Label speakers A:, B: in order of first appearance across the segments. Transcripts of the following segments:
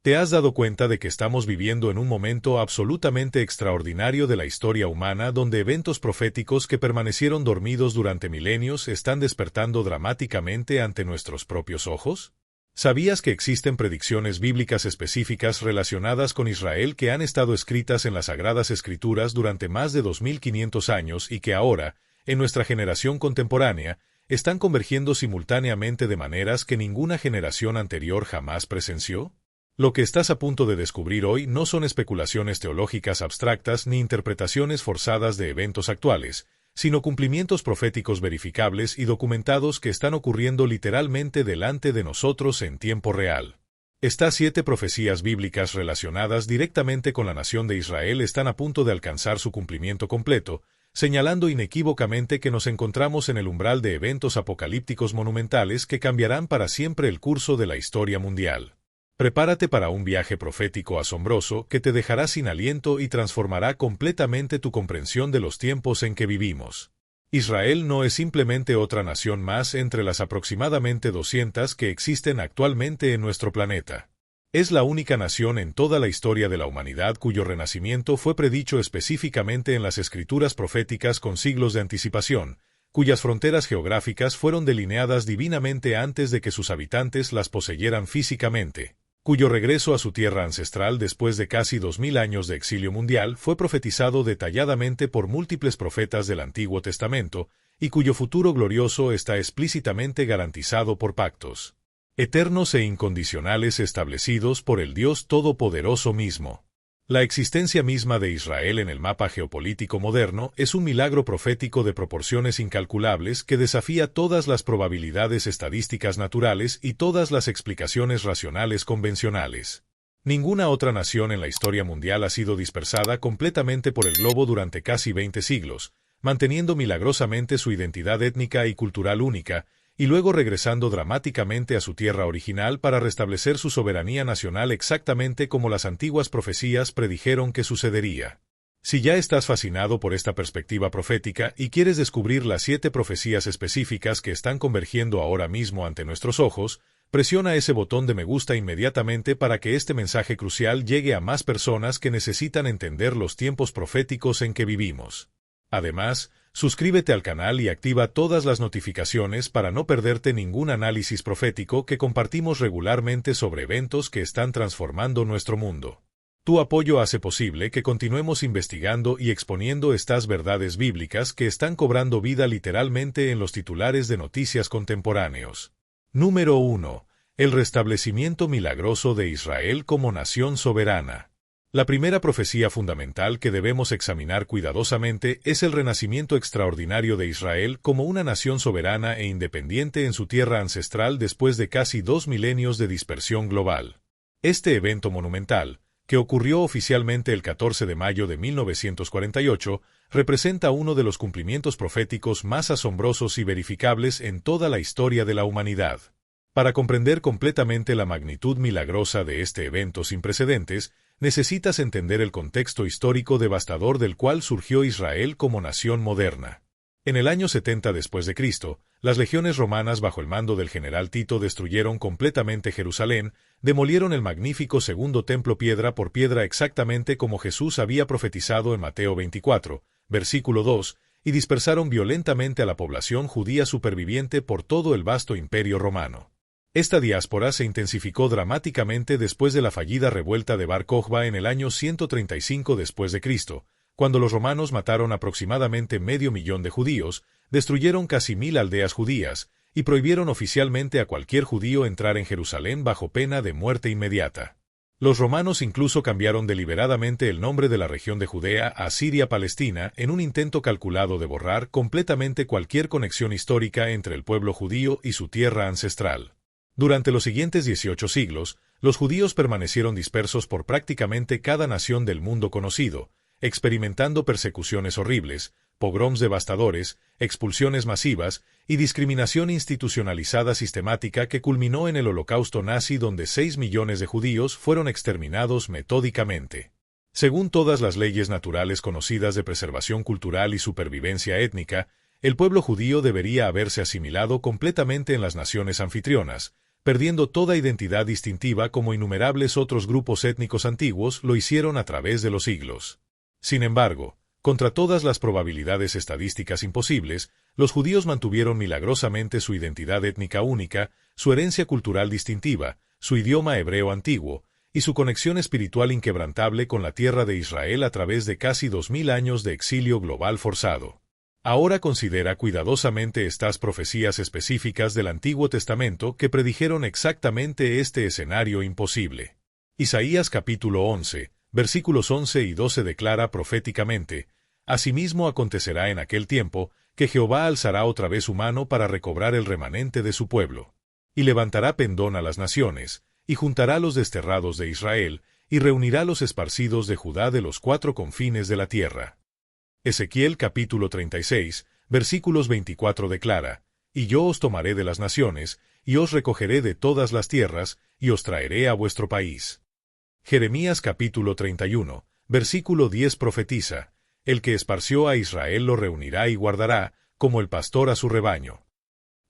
A: ¿Te has dado cuenta de que estamos viviendo en un momento absolutamente extraordinario de la historia humana donde eventos proféticos que permanecieron dormidos durante milenios están despertando dramáticamente ante nuestros propios ojos? ¿Sabías que existen predicciones bíblicas específicas relacionadas con Israel que han estado escritas en las Sagradas Escrituras durante más de 2500 años y que ahora, en nuestra generación contemporánea, están convergiendo simultáneamente de maneras que ninguna generación anterior jamás presenció? Lo que estás a punto de descubrir hoy no son especulaciones teológicas abstractas ni interpretaciones forzadas de eventos actuales, sino cumplimientos proféticos verificables y documentados que están ocurriendo literalmente delante de nosotros en tiempo real. Estas 7 profecías bíblicas relacionadas directamente con la nación de Israel están a punto de alcanzar su cumplimiento completo, señalando inequívocamente que nos encontramos en el umbral de eventos apocalípticos monumentales que cambiarán para siempre el curso de la historia mundial. Prepárate para un viaje profético asombroso que te dejará sin aliento y transformará completamente tu comprensión de los tiempos en que vivimos. Israel no es simplemente otra nación más entre las aproximadamente 200 que existen actualmente en nuestro planeta. Es la única nación en toda la historia de la humanidad cuyo renacimiento fue predicho específicamente en las escrituras proféticas con siglos de anticipación, cuyas fronteras geográficas fueron delineadas divinamente antes de que sus habitantes las poseyeran físicamente, cuyo regreso a su tierra ancestral después de casi 2000 años de exilio mundial fue profetizado detalladamente por múltiples profetas del Antiguo Testamento, y cuyo futuro glorioso está explícitamente garantizado por pactos eternos e incondicionales establecidos por el Dios Todopoderoso mismo. La existencia misma de Israel en el mapa geopolítico moderno es un milagro profético de proporciones incalculables que desafía todas las probabilidades estadísticas naturales y todas las explicaciones racionales convencionales. Ninguna otra nación en la historia mundial ha sido dispersada completamente por el globo durante casi 20 siglos, manteniendo milagrosamente su identidad étnica y cultural única, y luego regresando dramáticamente a su tierra original para restablecer su soberanía nacional exactamente como las antiguas profecías predijeron que sucedería. Si ya estás fascinado por esta perspectiva profética y quieres descubrir las 7 profecías específicas que están convergiendo ahora mismo ante nuestros ojos, presiona ese botón de me gusta inmediatamente para que este mensaje crucial llegue a más personas que necesitan entender los tiempos proféticos en que vivimos. Además, suscríbete al canal y activa todas las notificaciones para no perderte ningún análisis profético que compartimos regularmente sobre eventos que están transformando nuestro mundo. Tu apoyo hace posible que continuemos investigando y exponiendo estas verdades bíblicas que están cobrando vida literalmente en los titulares de noticias contemporáneos. Número 1. El restablecimiento milagroso de Israel como nación soberana. La primera profecía fundamental que debemos examinar cuidadosamente es el renacimiento extraordinario de Israel como una nación soberana e independiente en su tierra ancestral después de casi 2 milenios de dispersión global. Este evento monumental, que ocurrió oficialmente el 14 de mayo de 1948, representa uno de los cumplimientos proféticos más asombrosos y verificables en toda la historia de la humanidad. Para comprender completamente la magnitud milagrosa de este evento sin precedentes, necesitas entender el contexto histórico devastador del cual surgió Israel como nación moderna. En el año 70 después de Cristo, las legiones romanas bajo el mando del general Tito destruyeron completamente Jerusalén, demolieron el magnífico segundo templo piedra por piedra exactamente como Jesús había profetizado en Mateo 24, versículo 2, y dispersaron violentamente a la población judía superviviente por todo el vasto imperio romano. Esta diáspora se intensificó dramáticamente después de la fallida revuelta de Bar Kokhba en el año 135 después de Cristo, cuando los romanos mataron aproximadamente 500.000 de judíos, destruyeron casi 1000 aldeas judías, y prohibieron oficialmente a cualquier judío entrar en Jerusalén bajo pena de muerte inmediata. Los romanos incluso cambiaron deliberadamente el nombre de la región de Judea a Siria-Palestina en un intento calculado de borrar completamente cualquier conexión histórica entre el pueblo judío y su tierra ancestral. Durante los siguientes 18 siglos, los judíos permanecieron dispersos por prácticamente cada nación del mundo conocido, experimentando persecuciones horribles, pogroms devastadores, expulsiones masivas y discriminación institucionalizada sistemática que culminó en el Holocausto nazi donde 6 millones de judíos fueron exterminados metódicamente. Según todas las leyes naturales conocidas de preservación cultural y supervivencia étnica, el pueblo judío debería haberse asimilado completamente en las naciones anfitrionas, perdiendo toda identidad distintiva como innumerables otros grupos étnicos antiguos lo hicieron a través de los siglos. Sin embargo, contra todas las probabilidades estadísticas imposibles, los judíos mantuvieron milagrosamente su identidad étnica única, su herencia cultural distintiva, su idioma hebreo antiguo, y su conexión espiritual inquebrantable con la tierra de Israel a través de casi 2000 años de exilio global forzado. Ahora considera cuidadosamente estas profecías específicas del Antiguo Testamento que predijeron exactamente este escenario imposible. Isaías capítulo 11, versículos 11 y 12 declara proféticamente: Asimismo acontecerá en aquel tiempo, que Jehová alzará otra vez su mano para recobrar el remanente de su pueblo, y levantará pendón a las naciones, y juntará los desterrados de Israel, y reunirá los esparcidos de Judá de los cuatro confines de la tierra. Ezequiel capítulo 36, versículos 24 declara: Y yo os tomaré de las naciones, y os recogeré de todas las tierras, y os traeré a vuestro país. Jeremías capítulo 31, versículo 10 profetiza: El que esparció a Israel lo reunirá y guardará, como el pastor a su rebaño.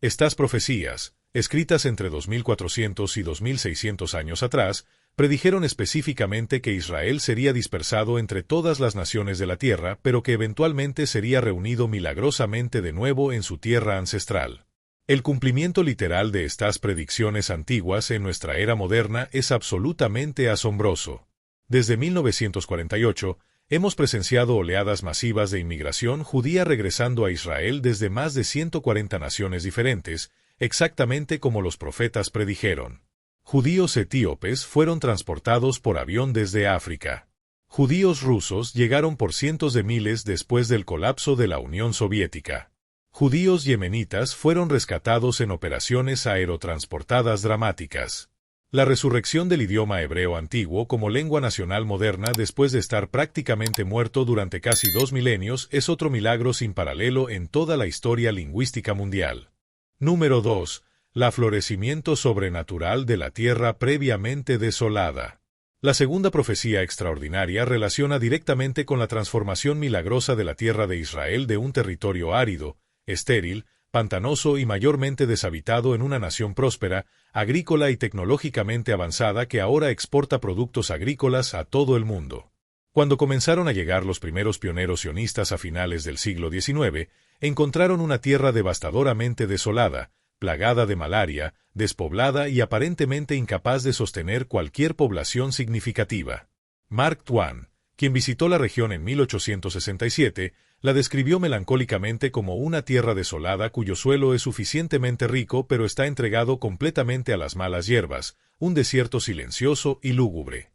A: Estas profecías, escritas entre 2400 y 2600 años atrás, predijeron específicamente que Israel sería dispersado entre todas las naciones de la tierra, pero que eventualmente sería reunido milagrosamente de nuevo en su tierra ancestral. El cumplimiento literal de estas predicciones antiguas en nuestra era moderna es absolutamente asombroso. Desde 1948, hemos presenciado oleadas masivas de inmigración judía regresando a Israel desde más de 140 naciones diferentes, exactamente como los profetas predijeron. Judíos etíopes fueron transportados por avión desde África. Judíos rusos llegaron por cientos de miles después del colapso de la Unión Soviética. Judíos yemenitas fueron rescatados en operaciones aerotransportadas dramáticas. La resurrección del idioma hebreo antiguo como lengua nacional moderna después de estar prácticamente muerto durante casi 2 milenios es otro milagro sin paralelo en toda la historia lingüística mundial. Número 2. La florecimiento sobrenatural de la tierra previamente desolada. La segunda profecía extraordinaria relaciona directamente con la transformación milagrosa de la tierra de Israel de un territorio árido, estéril, pantanoso y mayormente deshabitado en una nación próspera, agrícola y tecnológicamente avanzada que ahora exporta productos agrícolas a todo el mundo. Cuando comenzaron a llegar los primeros pioneros sionistas a finales del siglo XIX, encontraron una tierra devastadoramente desolada, plagada de malaria, despoblada y aparentemente incapaz de sostener cualquier población significativa. Mark Twain, quien visitó la región en 1867, la describió melancólicamente como una tierra desolada cuyo suelo es suficientemente rico pero está entregado completamente a las malas hierbas, un desierto silencioso y lúgubre.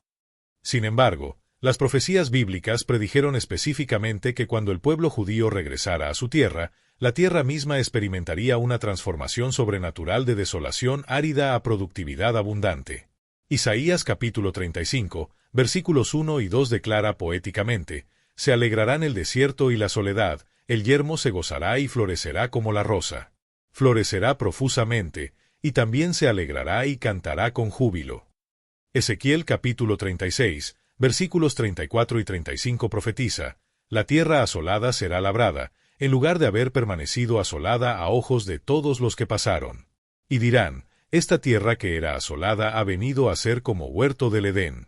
A: Sin embargo, las profecías bíblicas predijeron específicamente que cuando el pueblo judío regresara a su tierra, la tierra misma experimentaría una transformación sobrenatural de desolación árida a productividad abundante. Isaías capítulo 35, versículos 1 y 2 declara poéticamente: Se alegrarán el desierto y la soledad, el yermo se gozará y florecerá como la rosa. Florecerá profusamente, y también se alegrará y cantará con júbilo. Ezequiel capítulo 36, versículos 34 y 35 profetiza: La tierra asolada será labrada, en lugar de haber permanecido asolada a ojos de todos los que pasaron. Y dirán: Esta tierra que era asolada ha venido a ser como huerto del Edén.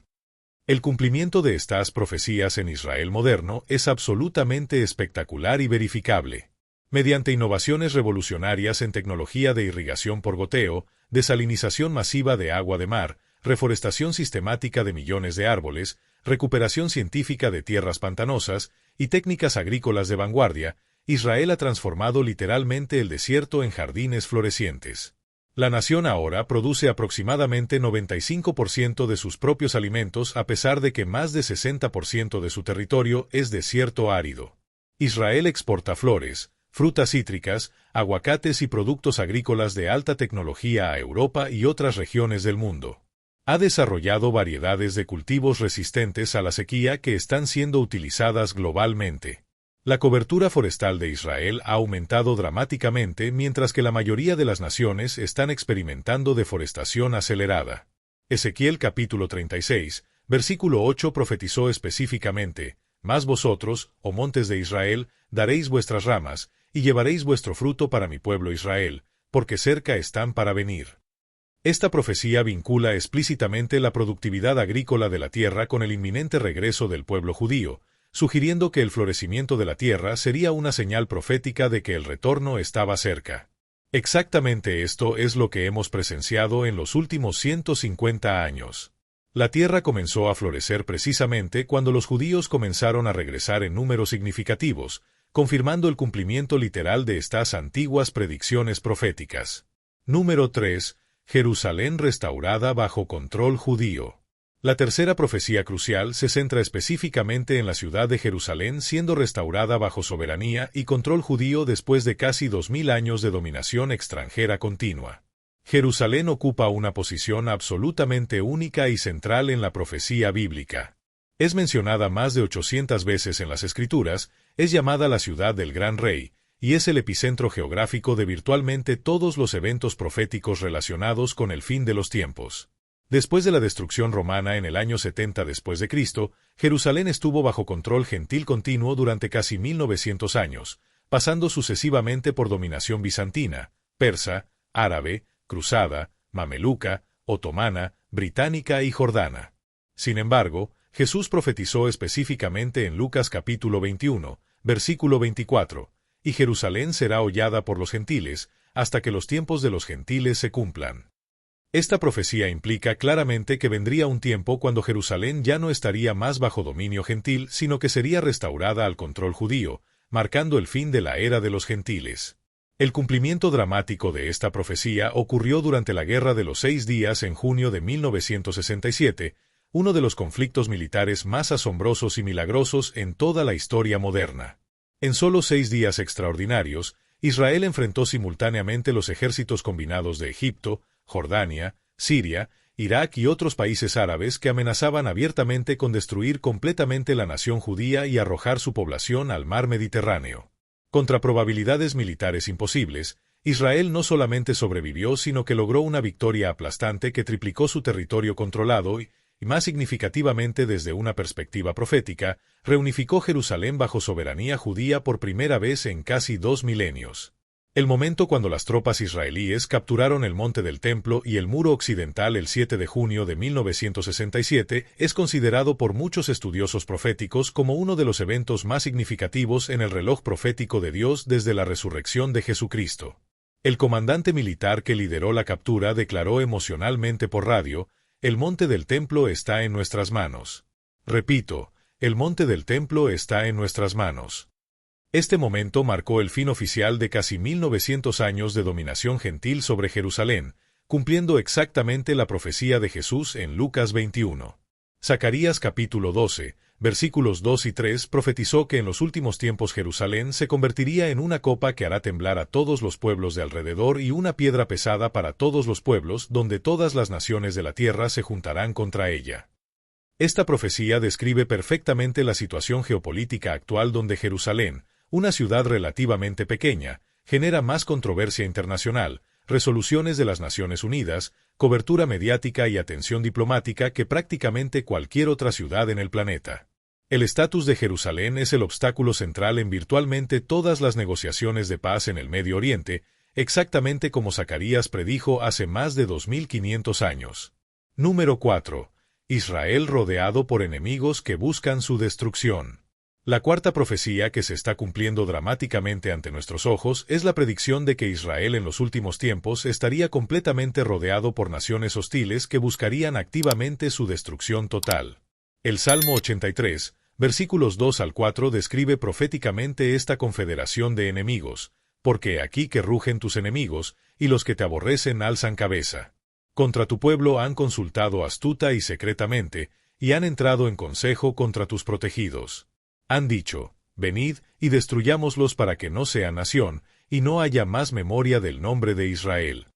A: El cumplimiento de estas profecías en Israel moderno es absolutamente espectacular y verificable. Mediante innovaciones revolucionarias en tecnología de irrigación por goteo, desalinización masiva de agua de mar, reforestación sistemática de millones de árboles, recuperación científica de tierras pantanosas y técnicas agrícolas de vanguardia, Israel ha transformado literalmente el desierto en jardines florecientes. La nación ahora produce aproximadamente 95% de sus propios alimentos a pesar de que más de 60% de su territorio es desierto árido. Israel exporta flores, frutas cítricas, aguacates y productos agrícolas de alta tecnología a Europa y otras regiones del mundo. Ha desarrollado variedades de cultivos resistentes a la sequía que están siendo utilizadas globalmente. La cobertura forestal de Israel ha aumentado dramáticamente mientras que la mayoría de las naciones están experimentando deforestación acelerada. Ezequiel capítulo 36, versículo 8 profetizó específicamente: Mas vosotros, oh montes de Israel, daréis vuestras ramas, y llevaréis vuestro fruto para mi pueblo Israel, porque cerca están para venir. Esta profecía vincula explícitamente la productividad agrícola de la tierra con el inminente regreso del pueblo judío, sugiriendo que el florecimiento de la tierra sería una señal profética de que el retorno estaba cerca. Exactamente esto es lo que hemos presenciado en los últimos 150 años. La tierra comenzó a florecer precisamente cuando los judíos comenzaron a regresar en números significativos, confirmando el cumplimiento literal de estas antiguas predicciones proféticas. Número 3. Jerusalén restaurada bajo control judío. La tercera profecía crucial se centra específicamente en la ciudad de Jerusalén siendo restaurada bajo soberanía y control judío después de casi 2000 años de dominación extranjera continua. Jerusalén ocupa una posición absolutamente única y central en la profecía bíblica. Es mencionada más de 800 veces en las Escrituras, es llamada la ciudad del gran rey, y es el epicentro geográfico de virtualmente todos los eventos proféticos relacionados con el fin de los tiempos. Después de la destrucción romana en el año 70 después de Cristo, Jerusalén estuvo bajo control gentil continuo durante casi 1900 años, pasando sucesivamente por dominación bizantina, persa, árabe, cruzada, mameluca, otomana, británica y jordana. Sin embargo, Jesús profetizó específicamente en Lucas capítulo 21, versículo 24, y Jerusalén será hollada por los gentiles, hasta que los tiempos de los gentiles se cumplan. Esta profecía implica claramente que vendría un tiempo cuando Jerusalén ya no estaría más bajo dominio gentil, sino que sería restaurada al control judío, marcando el fin de la era de los gentiles. El cumplimiento dramático de esta profecía ocurrió durante la Guerra de los 6 Días en junio de 1967, uno de los conflictos militares más asombrosos y milagrosos en toda la historia moderna. En solo 6 días extraordinarios, Israel enfrentó simultáneamente los ejércitos combinados de Egipto, Jordania, Siria, Irak y otros países árabes que amenazaban abiertamente con destruir completamente la nación judía y arrojar su población al mar Mediterráneo. Contra probabilidades militares imposibles, Israel no solamente sobrevivió, sino que logró una victoria aplastante que triplicó su territorio controlado y más significativamente desde una perspectiva profética, reunificó Jerusalén bajo soberanía judía por primera vez en casi 2 milenios. El momento cuando las tropas israelíes capturaron el monte del Templo y el muro occidental el 7 de junio de 1967 es considerado por muchos estudiosos proféticos como uno de los eventos más significativos en el reloj profético de Dios desde la resurrección de Jesucristo. El comandante militar que lideró la captura declaró emocionalmente por radio: «El monte del Templo está en nuestras manos». Repito, el monte del Templo está en nuestras manos. Este momento marcó el fin oficial de casi 1900 años de dominación gentil sobre Jerusalén, cumpliendo exactamente la profecía de Jesús en Lucas 21. Zacarías capítulo 12, versículos 2 y 3 profetizó que en los últimos tiempos Jerusalén se convertiría en una copa que hará temblar a todos los pueblos de alrededor y una piedra pesada para todos los pueblos, donde todas las naciones de la tierra se juntarán contra ella. Esta profecía describe perfectamente la situación geopolítica actual donde Jerusalén, una ciudad relativamente pequeña, genera más controversia internacional, resoluciones de las Naciones Unidas, cobertura mediática y atención diplomática que prácticamente cualquier otra ciudad en el planeta. El estatus de Jerusalén es el obstáculo central en virtualmente todas las negociaciones de paz en el Medio Oriente, exactamente como Zacarías predijo hace más de 2500 años. Número 4. Israel rodeado por enemigos que buscan su destrucción. La cuarta profecía que se está cumpliendo dramáticamente ante nuestros ojos es la predicción de que Israel en los últimos tiempos estaría completamente rodeado por naciones hostiles que buscarían activamente su destrucción total. El Salmo 83, versículos 2 al 4 describe proféticamente esta confederación de enemigos, porque aquí que rugen tus enemigos, y los que te aborrecen alzan cabeza. Contra tu pueblo han consultado astuta y secretamente, y han entrado en consejo contra tus protegidos. Han dicho: venid y destruyámoslos para que no sean nación, y no haya más memoria del nombre de Israel.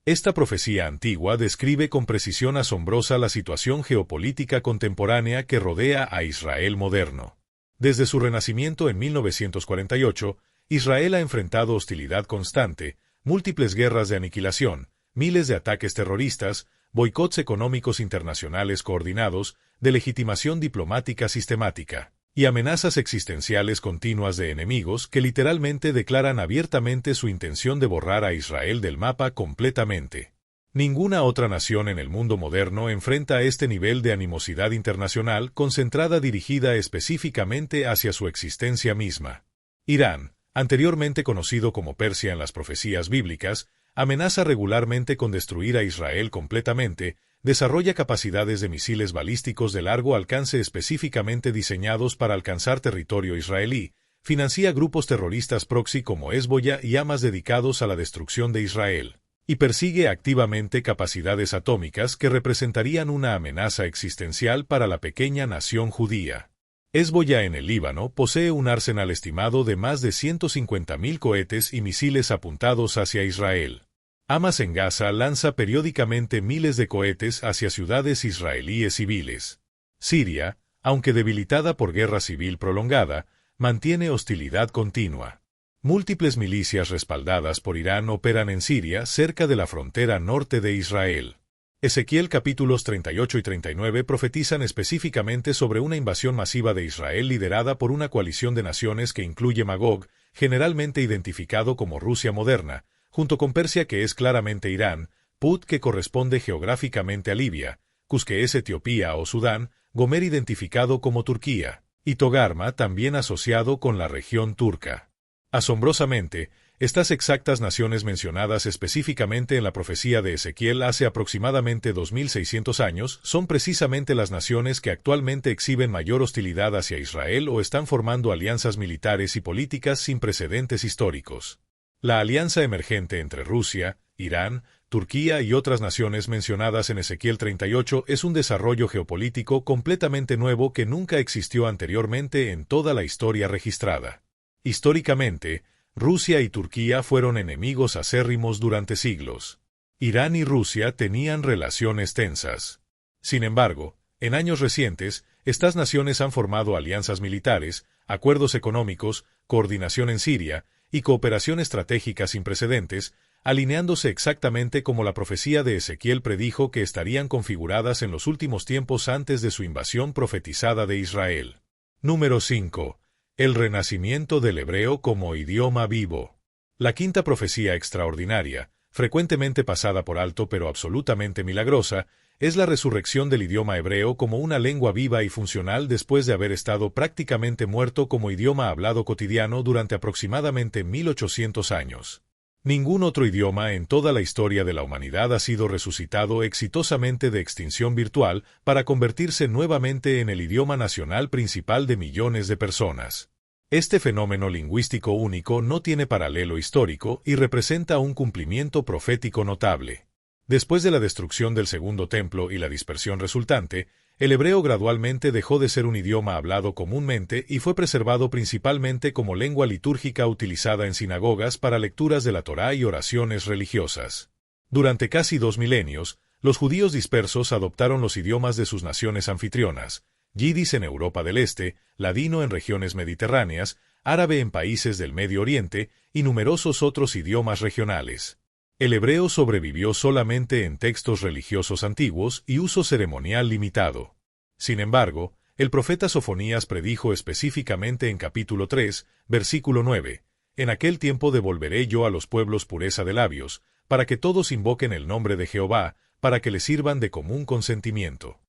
A: Esta profecía antigua describe con precisión asombrosa la situación geopolítica contemporánea que rodea a Israel moderno. Desde su renacimiento en 1948, Israel ha enfrentado hostilidad constante, múltiples guerras de aniquilación, miles de ataques terroristas, boicots económicos internacionales coordinados, delegitimación diplomática sistemática y amenazas existenciales continuas de enemigos que literalmente declaran abiertamente su intención de borrar a Israel del mapa completamente. Ninguna otra nación en el mundo moderno enfrenta este nivel de animosidad internacional concentrada dirigida específicamente hacia su existencia misma. Irán, anteriormente conocido como Persia en las profecías bíblicas, amenaza regularmente con destruir a Israel completamente, desarrolla capacidades de misiles balísticos de largo alcance específicamente diseñados para alcanzar territorio israelí, financia grupos terroristas proxy como Hezbollah y Hamas dedicados a la destrucción de Israel, y persigue activamente capacidades atómicas que representarían una amenaza existencial para la pequeña nación judía. Hezbollah en el Líbano posee un arsenal estimado de más de 150.000 cohetes y misiles apuntados hacia Israel. Hamas en Gaza lanza periódicamente miles de cohetes hacia ciudades israelíes civiles. Siria, aunque debilitada por guerra civil prolongada, mantiene hostilidad continua. Múltiples milicias respaldadas por Irán operan en Siria cerca de la frontera norte de Israel. Ezequiel capítulos 38 y 39 profetizan específicamente sobre una invasión masiva de Israel liderada por una coalición de naciones que incluye Magog, generalmente identificado como Rusia moderna, junto con Persia que es claramente Irán, Put que corresponde geográficamente a Libia, Cus que es Etiopía o Sudán, Gomer identificado como Turquía, y Togarma también asociado con la región turca. Asombrosamente, estas exactas naciones mencionadas específicamente en la profecía de Ezequiel hace aproximadamente 2600 años son precisamente las naciones que actualmente exhiben mayor hostilidad hacia Israel o están formando alianzas militares y políticas sin precedentes históricos. La alianza emergente entre Rusia, Irán, Turquía y otras naciones mencionadas en Ezequiel 38 es un desarrollo geopolítico completamente nuevo que nunca existió anteriormente en toda la historia registrada. Históricamente, Rusia y Turquía fueron enemigos acérrimos durante siglos. Irán y Rusia tenían relaciones tensas. Sin embargo, en años recientes, estas naciones han formado alianzas militares, acuerdos económicos, coordinación en Siria y cooperación estratégica sin precedentes, alineándose exactamente como la profecía de Ezequiel predijo que estarían configuradas en los últimos tiempos antes de su invasión profetizada de Israel. Número 5. El renacimiento del hebreo como idioma vivo. La quinta profecía extraordinaria, frecuentemente pasada por alto pero absolutamente milagrosa, es la resurrección del idioma hebreo como una lengua viva y funcional después de haber estado prácticamente muerto como idioma hablado cotidiano durante aproximadamente 1800 años. Ningún otro idioma en toda la historia de la humanidad ha sido resucitado exitosamente de extinción virtual para convertirse nuevamente en el idioma nacional principal de millones de personas. Este fenómeno lingüístico único no tiene paralelo histórico y representa un cumplimiento profético notable. Después de la destrucción del Segundo Templo y la dispersión resultante, el hebreo gradualmente dejó de ser un idioma hablado comúnmente y fue preservado principalmente como lengua litúrgica utilizada en sinagogas para lecturas de la Torá y oraciones religiosas. Durante casi 2 milenios, los judíos dispersos adoptaron los idiomas de sus naciones anfitrionas, yidis en Europa del Este, ladino en regiones mediterráneas, árabe en países del Medio Oriente y numerosos otros idiomas regionales. El hebreo sobrevivió solamente en textos religiosos antiguos y uso ceremonial limitado. Sin embargo, el profeta Sofonías predijo específicamente en capítulo 3, versículo 9, «En aquel tiempo devolveré yo a los pueblos pureza de labios, para que todos invoquen el nombre de Jehová, para que le sirvan de común consentimiento».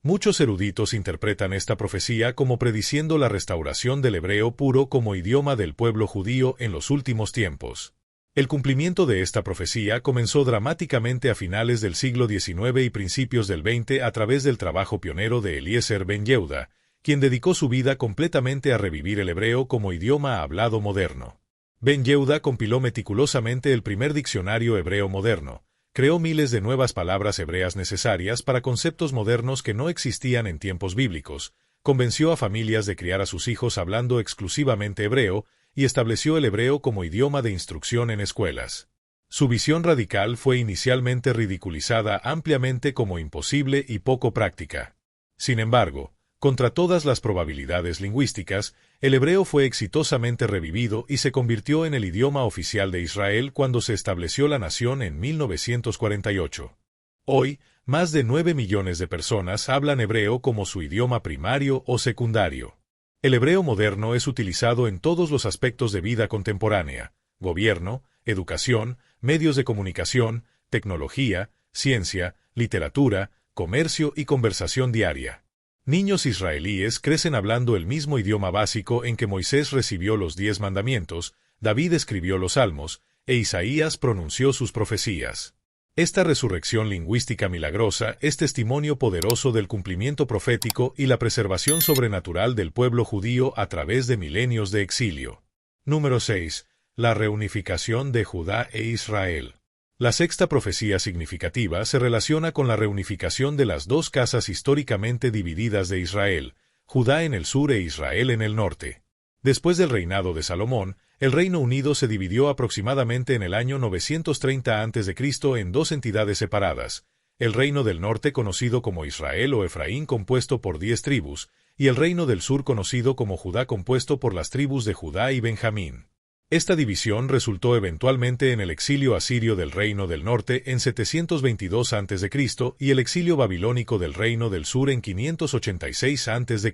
A: Muchos eruditos interpretan esta profecía como prediciendo la restauración del hebreo puro como idioma del pueblo judío en los últimos tiempos. El cumplimiento de esta profecía comenzó dramáticamente a finales del siglo XIX y principios del XX a través del trabajo pionero de Eliezer Ben Yehuda, quien dedicó su vida completamente a revivir el hebreo como idioma hablado moderno. Ben Yehuda compiló meticulosamente el primer diccionario hebreo moderno, creó miles de nuevas palabras hebreas necesarias para conceptos modernos que no existían en tiempos bíblicos, convenció a familias de criar a sus hijos hablando exclusivamente hebreo, y estableció el hebreo como idioma de instrucción en escuelas. Su visión radical fue inicialmente ridiculizada ampliamente como imposible y poco práctica. Sin embargo, contra todas las probabilidades lingüísticas, el hebreo fue exitosamente revivido y se convirtió en el idioma oficial de Israel cuando se estableció la nación en 1948. Hoy, más de 9 millones de personas hablan hebreo como su idioma primario o secundario. El hebreo moderno es utilizado en todos los aspectos de vida contemporánea: gobierno, educación, medios de comunicación, tecnología, ciencia, literatura, comercio y conversación diaria. Niños israelíes crecen hablando el mismo idioma básico en que Moisés recibió los 10 mandamientos, David escribió los salmos, e Isaías pronunció sus profecías. Esta resurrección lingüística milagrosa es testimonio poderoso del cumplimiento profético y la preservación sobrenatural del pueblo judío a través de milenios de exilio. Número 6. La reunificación de Judá e Israel. La sexta profecía significativa se relaciona con la reunificación de las dos casas históricamente divididas de Israel, Judá en el sur e Israel en el norte. Después del reinado de Salomón, el Reino Unido se dividió aproximadamente en el año 930 a.C. en dos entidades separadas, el Reino del Norte conocido como Israel o Efraín compuesto por 10 tribus, y el Reino del Sur conocido como Judá compuesto por las tribus de Judá y Benjamín. Esta división resultó eventualmente en el exilio asirio del Reino del Norte en 722 a.C. y el exilio babilónico del Reino del Sur en 586 a.C.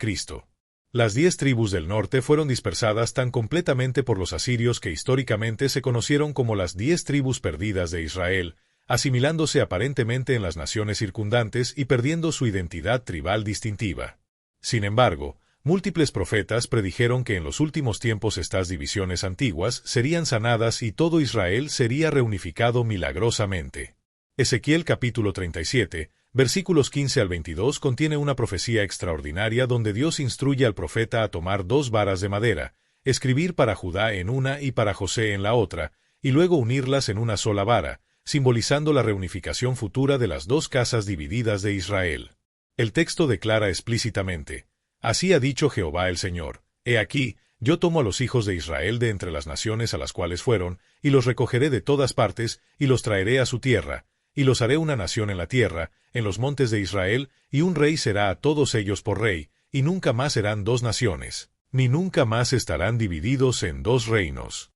A: Las 10 tribus del norte fueron dispersadas tan completamente por los asirios que históricamente se conocieron como las 10 tribus perdidas de Israel, asimilándose aparentemente en las naciones circundantes y perdiendo su identidad tribal distintiva. Sin embargo, múltiples profetas predijeron que en los últimos tiempos estas divisiones antiguas serían sanadas y todo Israel sería reunificado milagrosamente. Ezequiel capítulo 37, versículos 15 al 22 contiene una profecía extraordinaria donde Dios instruye al profeta a tomar 2 varas de madera, escribir para Judá en una y para José en la otra, y luego unirlas en una sola vara, simbolizando la reunificación futura de las dos casas divididas de Israel. El texto declara explícitamente: Así ha dicho Jehová el Señor, he aquí, yo tomo a los hijos de Israel de entre las naciones a las cuales fueron, y los recogeré de todas partes, y los traeré a su tierra, y los haré una nación en la tierra, en los montes de Israel, y un rey será a todos ellos por rey, y nunca más serán 2 naciones, ni nunca más estarán divididos en 2 reinos.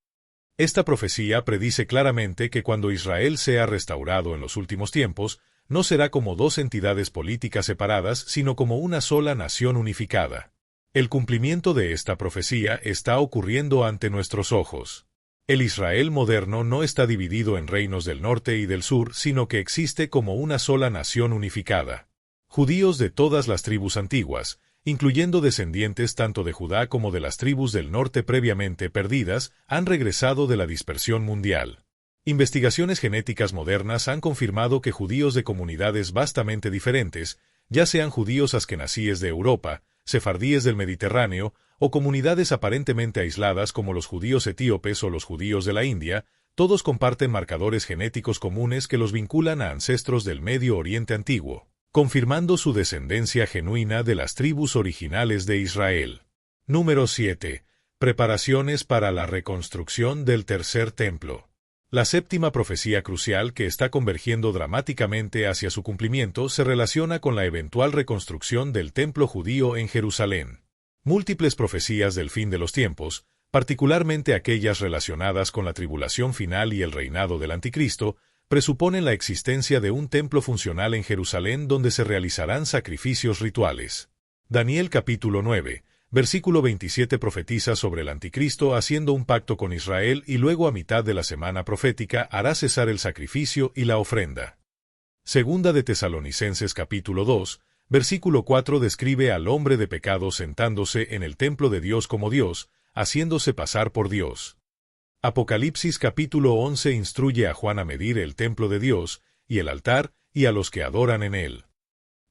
A: Esta profecía predice claramente que cuando Israel sea restaurado en los últimos tiempos, no será como 2 entidades políticas separadas, sino como una sola nación unificada. El cumplimiento de esta profecía está ocurriendo ante nuestros ojos. El Israel moderno no está dividido en reinos del norte y del sur, sino que existe como una sola nación unificada. Judíos de todas las tribus antiguas, incluyendo descendientes tanto de Judá como de las tribus del norte previamente perdidas, han regresado de la dispersión mundial. Investigaciones genéticas modernas han confirmado que judíos de comunidades vastamente diferentes, ya sean judíos askenazíes de Europa, sefardíes del Mediterráneo, o comunidades aparentemente aisladas como los judíos etíopes o los judíos de la India, todos comparten marcadores genéticos comunes que los vinculan a ancestros del Medio Oriente antiguo, confirmando su descendencia genuina de las tribus originales de Israel. Número 7. Preparaciones para la reconstrucción del tercer templo. La séptima profecía crucial que está convergiendo dramáticamente hacia su cumplimiento se relaciona con la eventual reconstrucción del templo judío en Jerusalén. Múltiples profecías del fin de los tiempos, particularmente aquellas relacionadas con la tribulación final y el reinado del Anticristo, presuponen la existencia de un templo funcional en Jerusalén donde se realizarán sacrificios rituales. Daniel capítulo 9, versículo 27 profetiza sobre el Anticristo haciendo un pacto con Israel y luego a mitad de la semana profética hará cesar el sacrificio y la ofrenda. Segunda de Tesalonicenses capítulo 2, versículo 4 describe al hombre de pecado sentándose en el templo de Dios como Dios, haciéndose pasar por Dios. Apocalipsis capítulo 11 instruye a Juan a medir el templo de Dios, y el altar, y a los que adoran en él.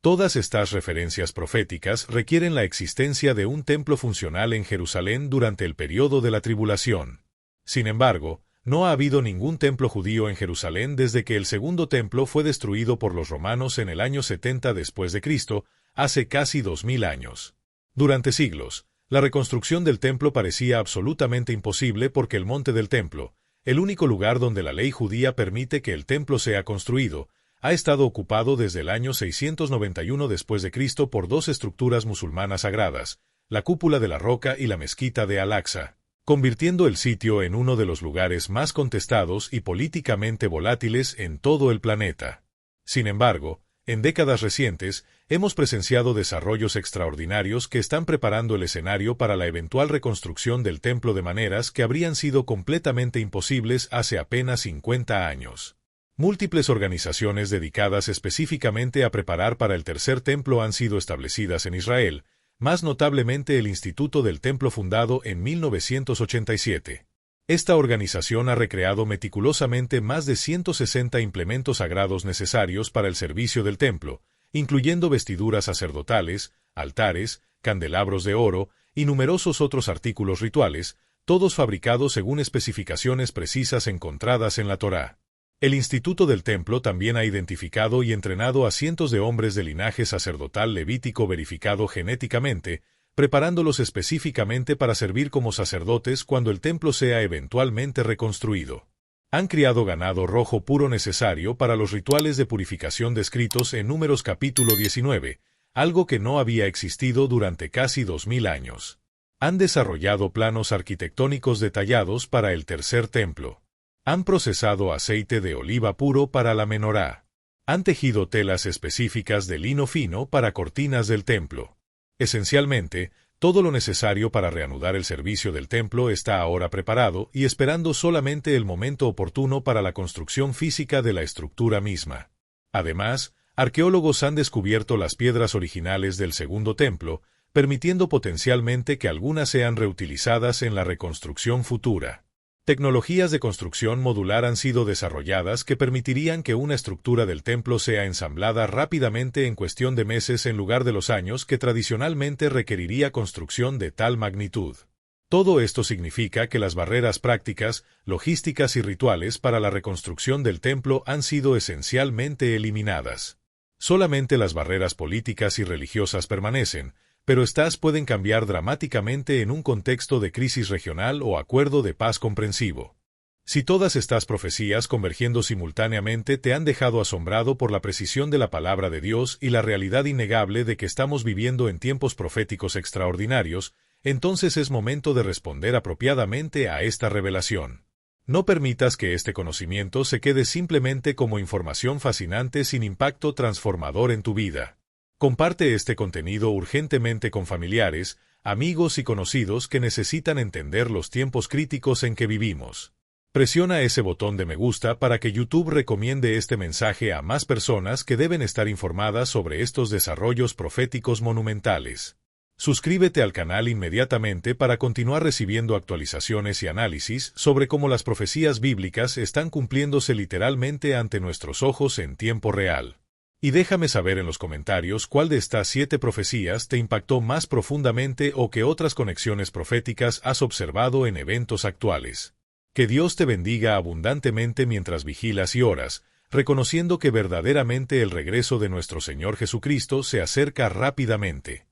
A: Todas estas referencias proféticas requieren la existencia de un templo funcional en Jerusalén durante el período de la tribulación. Sin embargo, no ha habido ningún templo judío en Jerusalén desde que el segundo templo fue destruido por los romanos en el año 70 después de Cristo, hace casi 2000 años. Durante siglos, la reconstrucción del templo parecía absolutamente imposible porque el monte del templo, el único lugar donde la ley judía permite que el templo sea construido, ha estado ocupado desde el año 691 después de Cristo por 2 estructuras musulmanas sagradas, la cúpula de la roca y la mezquita de Al-Aqsa, convirtiendo el sitio en uno de los lugares más contestados y políticamente volátiles en todo el planeta. Sin embargo, en décadas recientes, hemos presenciado desarrollos extraordinarios que están preparando el escenario para la eventual reconstrucción del templo de maneras que habrían sido completamente imposibles hace apenas 50 años. Múltiples organizaciones dedicadas específicamente a preparar para el tercer templo han sido establecidas en Israel, más notablemente el Instituto del Templo fundado en 1987. Esta organización ha recreado meticulosamente más de 160 implementos sagrados necesarios para el servicio del templo, incluyendo vestiduras sacerdotales, altares, candelabros de oro y numerosos otros artículos rituales, todos fabricados según especificaciones precisas encontradas en la Torá. El Instituto del Templo también ha identificado y entrenado a cientos de hombres de linaje sacerdotal levítico verificado genéticamente, preparándolos específicamente para servir como sacerdotes cuando el templo sea eventualmente reconstruido. Han criado ganado rojo puro necesario para los rituales de purificación descritos en Números capítulo 19, algo que no había existido durante casi 2000 años. Han desarrollado planos arquitectónicos detallados para el tercer templo. Han procesado aceite de oliva puro para la menorá. Han tejido telas específicas de lino fino para cortinas del templo. Esencialmente, todo lo necesario para reanudar el servicio del templo está ahora preparado y esperando solamente el momento oportuno para la construcción física de la estructura misma. Además, arqueólogos han descubierto las piedras originales del segundo templo, permitiendo potencialmente que algunas sean reutilizadas en la reconstrucción futura. Tecnologías de construcción modular han sido desarrolladas que permitirían que una estructura del templo sea ensamblada rápidamente en cuestión de meses en lugar de los años que tradicionalmente requeriría construcción de tal magnitud. Todo esto significa que las barreras prácticas, logísticas y rituales para la reconstrucción del templo han sido esencialmente eliminadas. Solamente las barreras políticas y religiosas permanecen, pero estas pueden cambiar dramáticamente en un contexto de crisis regional o acuerdo de paz comprensivo. Si todas estas profecías convergiendo simultáneamente te han dejado asombrado por la precisión de la palabra de Dios y la realidad innegable de que estamos viviendo en tiempos proféticos extraordinarios, entonces es momento de responder apropiadamente a esta revelación. No permitas que este conocimiento se quede simplemente como información fascinante sin impacto transformador en tu vida. Comparte este contenido urgentemente con familiares, amigos y conocidos que necesitan entender los tiempos críticos en que vivimos. Presiona ese botón de me gusta para que YouTube recomiende este mensaje a más personas que deben estar informadas sobre estos desarrollos proféticos monumentales. Suscríbete al canal inmediatamente para continuar recibiendo actualizaciones y análisis sobre cómo las profecías bíblicas están cumpliéndose literalmente ante nuestros ojos en tiempo real. Y déjame saber en los comentarios cuál de estas 7 profecías te impactó más profundamente o qué otras conexiones proféticas has observado en eventos actuales. Que Dios te bendiga abundantemente mientras vigilas y oras, reconociendo que verdaderamente el regreso de nuestro Señor Jesucristo se acerca rápidamente.